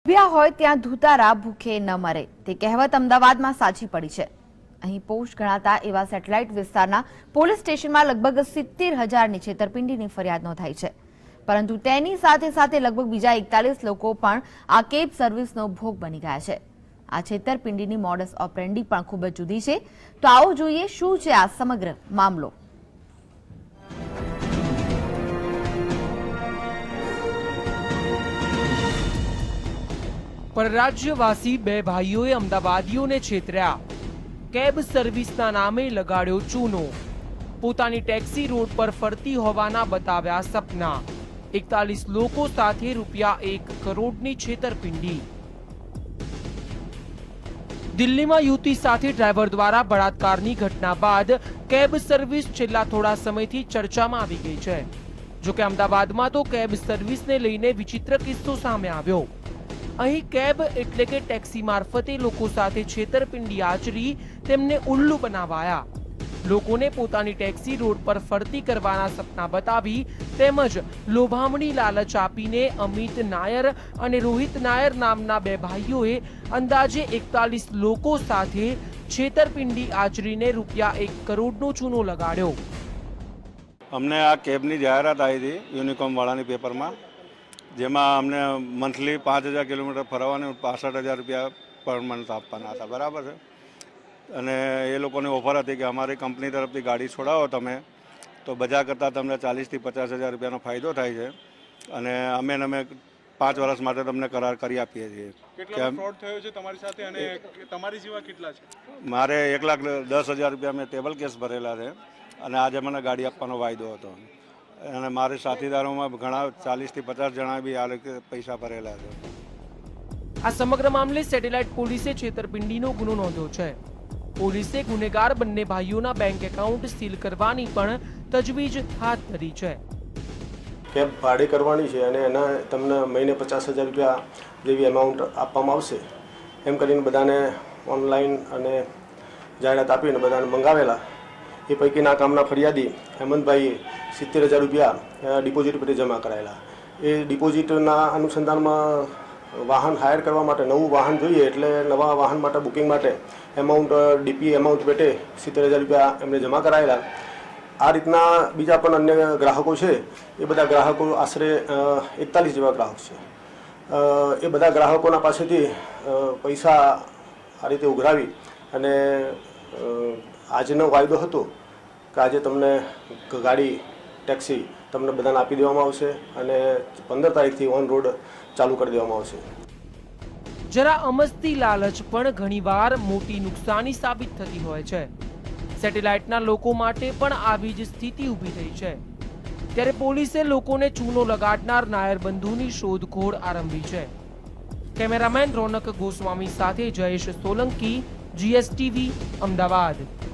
ઉભ્યા હોય ત્યાં ધુતારા ભૂખે ન મરે તે કહેવત અમદાવાદમાં સાચી પડી છે। અહીં પોસ્ટ ગણાતા એવા સેટેલાઇટ વિસ્તારના પોલીસ સ્ટેશનમાં લગભગ 70,000ની છેતરપિંડીની ફરિયાદ નોંધાઈ છે, પરંતુ તેની સાથે સાથે લગભગ બીજા 41 લોકો પણ આ કેબ સર્વિસનો ભોગ બની ગયા છે। આ છેતરપિંડીની મોડસ ઓપરેન્ડી પણ ખૂબ જ જુદી છે। તો આવો જોઈએ શું છે આ સમગ્ર મામલો। પરરાજ્યવાસી બે ભાઈઓએ અમદાવાદીઓને છેતર્યા। કેબ સર્વિસના નામે લગાડ્યો ચૂનો। પોતાની ટેક્સી રોડ પર ફરતી હોવાના બતાવ્યા સપના। 41 લોકો સાથે ₹1 કરોડની છેતરપિંડી। દિલ્હીમાં યુવતી સાથે ડ્રાઈવર દ્વારા બળાત્કારની ઘટના બાદ કેબ સર્વિસ છેલ્લા થોડા સમયથી ચર્ચામાં આવી ગઈ છે। જોકે અમદાવાદમાં તો કેબ સર્વિસને લઈને વિચિત્ર કિસ્સો સામે આવ્યો। અહીં કેબ એટલે કે ટેક્સી મારફતે લોકો સાથે છેતરપિંડી આચરી તેમને ઉલ્લુ બનાવાયા। લોકોને પોતાની ટેક્સી રોડ પર ફરતી કરવાના સપના બતાવી તેમજ લોભામણી લાલચ આપીને અમિત નાયર અને રોહિત નાયર નામના બે ભાઈઓએ અંદાજે 41 લોકો સાથે છેતરપિંડી આચરીને ₹1 કરોડનો ચૂનો લગાડ્યો। અમને આ કેબની જાહેરાત આવી હતી યુનિકોર્નવાળાની પેપરમાં, જેમાં અમને મંથલી 5,000 કિલોમીટર ફરવાને ₹65,000 પર મંથ આપવાના હતા, બરાબર છે। અને એ લોકોની ઓફર હતી કે અમારી કંપની તરફથી ગાડી છોડાવો તમે તો બજાર કરતાં તમને 40,000 થી 50,000 ફાયદો થાય છે, અને અમે 5 વર્ષ માટે તમને કરાર કરી આપીએ છીએ। કેટલા ફ્રોડ થયો છે તમારી સાથે અને તમારી જેવા કેટલા છે? મારે ₹1,10,000 મેં ટેબલ કેસ ભરેલા છે, અને આજે મને ગાડી આપવાનો વાયદો હતો, અને મારી સાથીદારોમાં ઘણા 40 થી 50 જણા બી આ રીતે પૈસા ભરેલા છે। આ સમગ્ર મામલે સેટેલાઇટ પોલીસે છેતરપિંડીનો ગુનો નોંધ્યો છે। પોલીસે ગુનેગાર બંને ભાઈઓના બેંક એકાઉન્ટ સીલ કરવાની પણ તજવીજ હાથ ધરી છે। કેબ ભાડે કરવાની છે અને એના તમને મહિને ₹50,000 જેવી અમાઉન્ટ આપવામાં આવશે એમ કરીને બધાને ઓનલાઈન અને જાહેરાત આપીને બધાને મંગાવેલા। એ પૈકીના કામના ફરિયાદી હેમંતભાઈએ ₹70,000 ડિપોઝિટ પર જમા કરાયેલા। એ ડિપોઝિટના અનુસંધાનમાં વાહન હાયર કરવા માટે નવું વાહન જોઈએ, એટલે નવા વાહન માટે બુકિંગ માટે ડીપી એમાઉન્ટ પેટે ₹70,000 એમને જમા કરાયેલા। આ રીતના બીજા પણ અન્ય ગ્રાહકો છે, એ બધા ગ્રાહકો આશરે 41 જેવા ગ્રાહક છે। એ બધા ગ્રાહકોના પાસેથી પૈસા આ રીતે ઉઘરાવી અને આજનો વાયદો હતો કે આજે તમને ગાડી ટેક્સી તમને બધાને આપી દેવામાં આવશે અને 15 તારીખથી ઓન રોડ ચાલુ કરી દેવામાં આવશે। જરા અમસ્તી લાલચ પણ ઘણીવાર મોટી નુકસાની સાબિત થતી હોય છે। સેટેલાઇટના લોકો માટે પણ આવી જ સ્થિતિ ઊભી થઈ છે, ત્યારે પોલીસે લોકોને ચૂનો લગાડનાર નાયર બંધુની શોધખોળ આરંભી છે। કેમેરામેન રોનક ગોસ્વામી સાથે જયેશ સોલંકી, GSTV, અમદાવાદ।